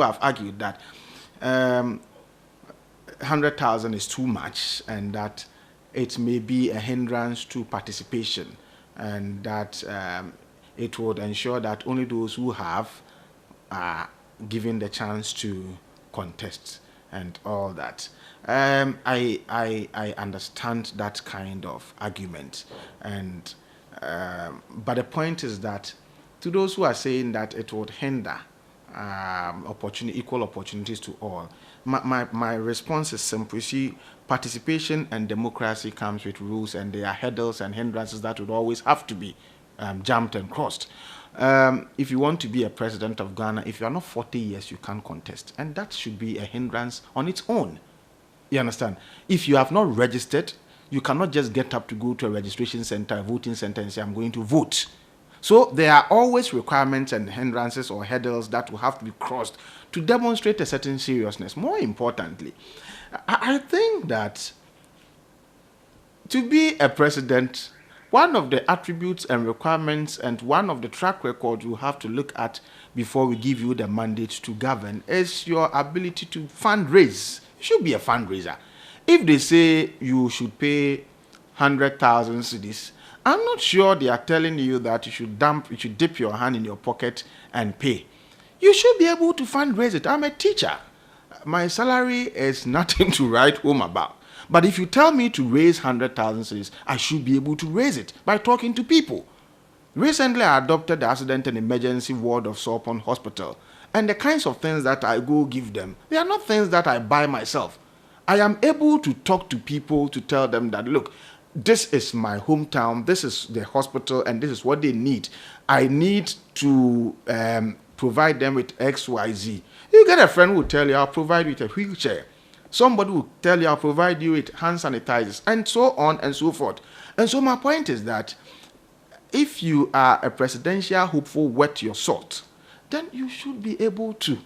who have argued that 100,000 is too much, and that it may be a hindrance to participation, and that it would ensure that only those who have are given the chance to contest and all that. I understand that kind of argument, and but the point is that to those who are saying that it would hinder equal opportunities to all, my response is simple. You see, participation and democracy comes with rules, and there are hurdles and hindrances that would always have to be jumped and crossed. If you want to be a president of Ghana, if you are not 40 years, you can't contest, and that should be a hindrance on its own. You understand? If you have not registered, you cannot just get up to go to a registration center, a voting center, and say, I'm going to vote. So there are always requirements and hindrances or hurdles that will have to be crossed to demonstrate a certain seriousness. More importantly, I think that to be a president, one of the attributes and requirements and one of the track records you have to look at before we give you the mandate to govern is your ability to fundraise. You should be a fundraiser. If they say you should pay 100,000 cedis, I'm not sure they are telling you that you should dip your hand in your pocket and pay. You should be able to fundraise it. I'm a teacher. My salary is nothing to write home about. But if you tell me to raise 100,000 cedis, I should be able to raise it by talking to people. Recently, I adopted the accident and emergency ward of Sorpon Hospital. And the kinds of things that I go give them, they are not things that I buy myself. I am able to talk to people to tell them that, look, this is my hometown, this is the hospital, and this is what they need. I need to provide them with X, Y, Z. You get a friend who will tell you, I'll provide you with a wheelchair. Somebody will tell you, I'll provide you with hand sanitizers, and so on and so forth. And so my point is that if you are a presidential hopeful worth your salt, then you should be able to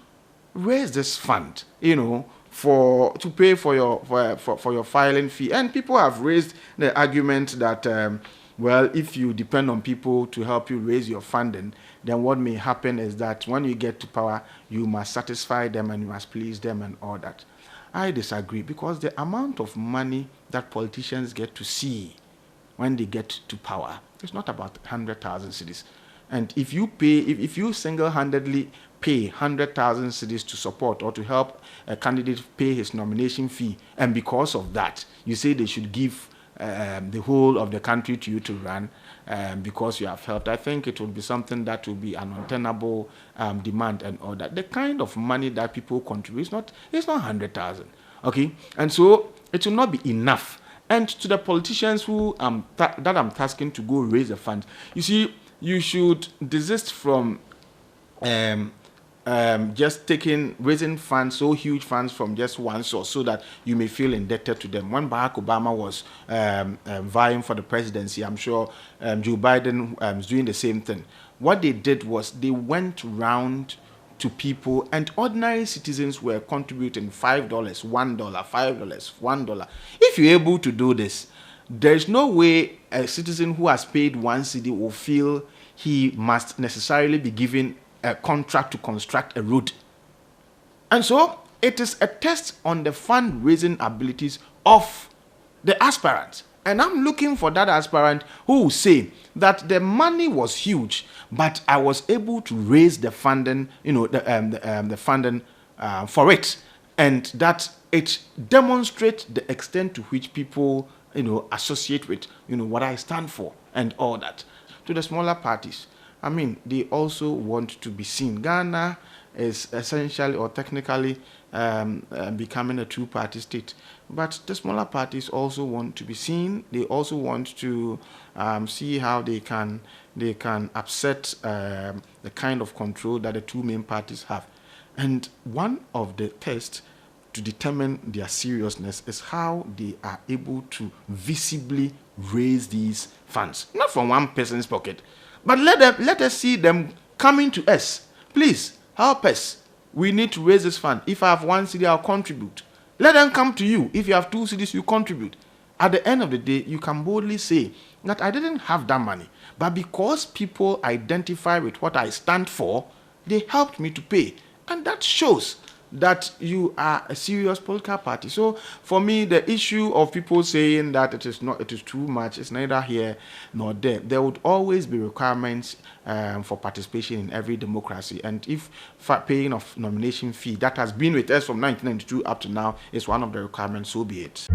raise this fund, to pay for your filing fee. And people have raised the argument that, if you depend on people to help you raise your funding, then what may happen is that when you get to power, you must satisfy them and you must please them and all that. I disagree, because the amount of money that politicians get to see when they get to power is not about 100,000 cedis. And if you single-handedly pay 100,000 cedis to support or to help a candidate pay his nomination fee, and because of that, you say they should give the whole of the country to you to run because you have helped, I think it would be something that will be an untenable demand and all that. The kind of money that people contribute it's not 100,000, okay? And so it will not be enough. And to the politicians who that I'm tasking to go raise the funds, you see, you should desist from just raising funds, so huge funds from just one source, so that you may feel indebted to them. When Barack Obama was vying for the presidency, I'm sure Joe Biden was doing the same thing. What they did was they went round to people, and ordinary citizens were contributing $5, $1, $5, $1. If you're able to do this, there's no way a citizen who has paid 1 cedi will feel he must necessarily be given a contract to construct a road. And so it is a test on the fundraising abilities of the aspirant. And I'm looking for that aspirant who will say that the money was huge, but I was able to raise the funding, the funding for it, and that it demonstrates the extent to which people, associate with, what I stand for and all that. To the smaller parties, I mean, they also want to be seen. Ghana is essentially or technically becoming a two-party state. But the smaller parties also want to be seen. They also want to see how they can upset the kind of control that the two main parties have. And one of the tests to determine their seriousness is how they are able to visibly raise these funds. Not from one person's pocket, but let us see them coming to us. Please, help us. We need to raise this fund. If I have 1 cedi, I'll contribute. Let them come to you. If you have 2 cedis, you contribute. At the end of the day, you can boldly say that I didn't have that money, but because people identify with what I stand for, they helped me to pay. And that shows that you are a serious political party. So for me, the issue of people saying that it is too much, is neither here nor there. There would always be requirements for participation in every democracy. And if paying of nomination fee that has been with us from 1992 up to now is one of the requirements, so be it.